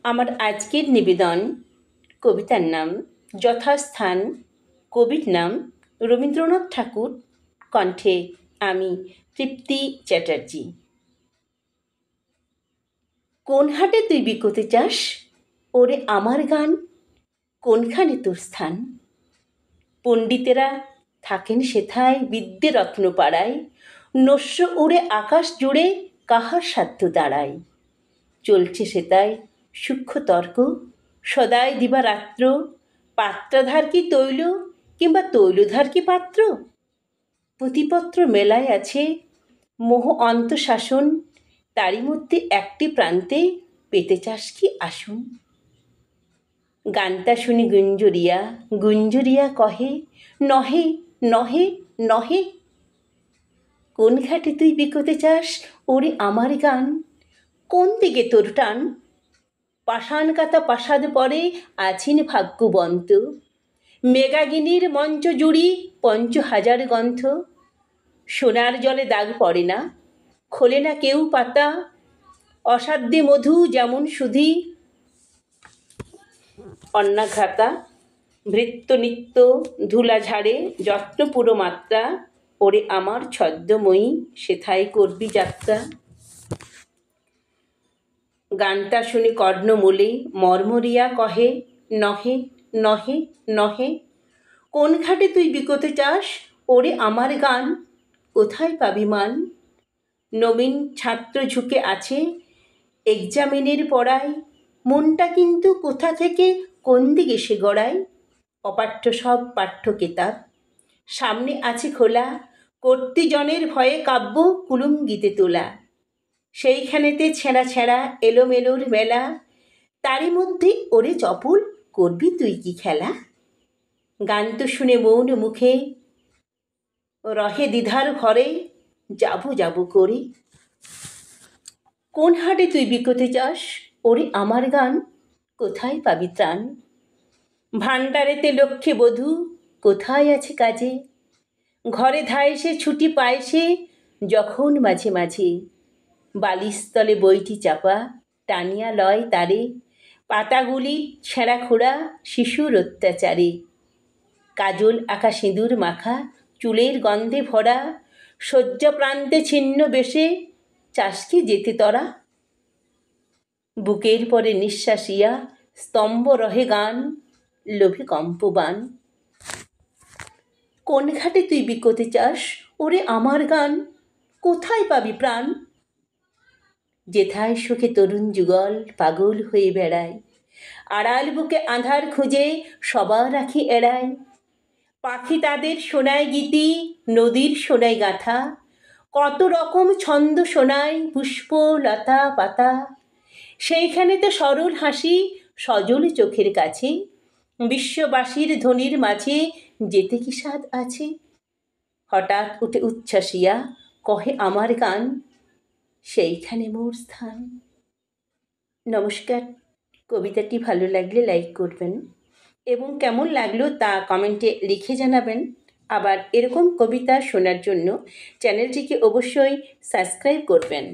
আমার আজকের নিবেদন কবিতার নাম যথাস্থান, কবির নাম রবীন্দ্রনাথ ঠাকুর, কণ্ঠে আমি তৃপ্তি চ্যাটার্জি। কোন হাটে তুই বিকোতে চাস ওরে আমার গান, কোনখানে তোর স্থান? পণ্ডিতেরা থাকেন সেথায় বিদ্যে রত্ন পাড়ায়, নস্য উড়ে আকাশ জুড়ে কাহার সাধ্য দাঁড়ায়। চলছে সেতায় সূক্ষ্ম তর্ক সদাই দিবারাত্র, পাত্রাধার কি তৈল কিংবা তৈলধার কি পাত্র? পুঁথিপত্র মেলায় আছে মোহ অন্তঃশাসন, তারই মধ্যে একটি প্রান্তে পেতে চাস কি আসন? গানটা শুনি গুঞ্জরিয়া, গুঞ্জরিয়া কহে নহে নহে নহে। কোন ঘাটে তুই বিকোতে চাস ওরে আমার গান, কোন দিকে তোর টান? পাষাণ কাতা প্রাসাদ পরে আছেন ভাগ্যবন্ত, মেঘাগিনীর মঞ্চ জুড়ি ৫০০০ গ্রন্থ। সোনার জলে দাগ পড়ে না, খোলে না কেউ পাতা, অসাধ্যে মধু যেমন সুধি অন্নাঘ্রাতা। ভৃত্য নিত্য ধুলা ঝাড়ে যত্ন পুরো মাত্রা, ওরে আমার ছদ্মময়ী সেথায় করবি যাত্রা। গানটা শুনি কর্ণমূলে মর্মরিয়া কহে নহে নহে নহে। কোন ঘাটে তুই বিকোতে চাস ওরে আমার গান, কোথায় পাবি মান? নবীন ছাত্র ঝুঁকে আছে এক্সামিনের পড়ায়, মনটা কিন্তু কোথা থেকে কোন দিকে সে গড়ায়। অপাঠ্য সব পাঠ্য কেতাব সামনে আছে খোলা, কর্তৃজনের ভয়ে কাব্য কুলুঙ্গিতে তোলা। সেইখানেতে ছেঁড়া ছেঁড়া এলোমেলোর মেলা, তারই মধ্যে ওরে চপল করবি তুই কি খেলা? গান তো শুনে মৌন মুখে রহে দ্বিধার ঘরে, যাবো যাবো করে। কোন হাটে তুই বিকোতে চাস ওরে আমার গান, কোথায় পাবি ত্রাণ? ভাণ্ডারেতে লক্ষ্যে বধূ কোথায় আছে কাজে, ঘরে ধায় সে ছুটি পায় সে যখন মাঝে মাঝে। বালিস্থলে বইটি চাপা টানিয়া লয় তারে, পাতাগুলি ছেঁড়া খোড়া শিশুর অত্যাচারে। কাজল আঁকা সিঁদুর মাখা চুলের গন্ধে ভরা, শয্যা প্রান্তে ছিন্ন বেশে চাস কি যেতে তরা? বুকের পরে নিঃশ্বাসিয়া স্তম্ভ রহে গান, লোভে কম্পবান। কোন ঘাটে তুই বিকোতে চাস ওরে আমার গান, কোথায় পাবি প্রাণ? যেথায় সুখে তরুণ যুগল পাগল হয়ে বেড়ায়, আড়াল বুকে আঁধার খুঁজে সবার আঁখি এড়ায়। পাখি তাদের শোনায় গীতি, নদীর শোনায় গাথা, কত রকম ছন্দ শোনায় পুষ্প লতা পাতা। সেইখানেতে সরল হাসি সজল চোখের কাছে, বিশ্ববাসীর ধ্বনির মাঝে যেতে কি স্বাদ আছে? হঠাৎ উঠে উচ্ছ্বাসিয়া কহে আমার গান, সেইখানে মোর স্থান। নমস্কার। কবিতাটি ভালো লাগলে লাইক করবেন এবং কেমন লাগলো তা কমেন্টে লিখে জানাবেন। আবার এরকম কবিতা শোনার জন্য চ্যানেলটিকে অবশ্যই সাবস্ক্রাইব করবেন।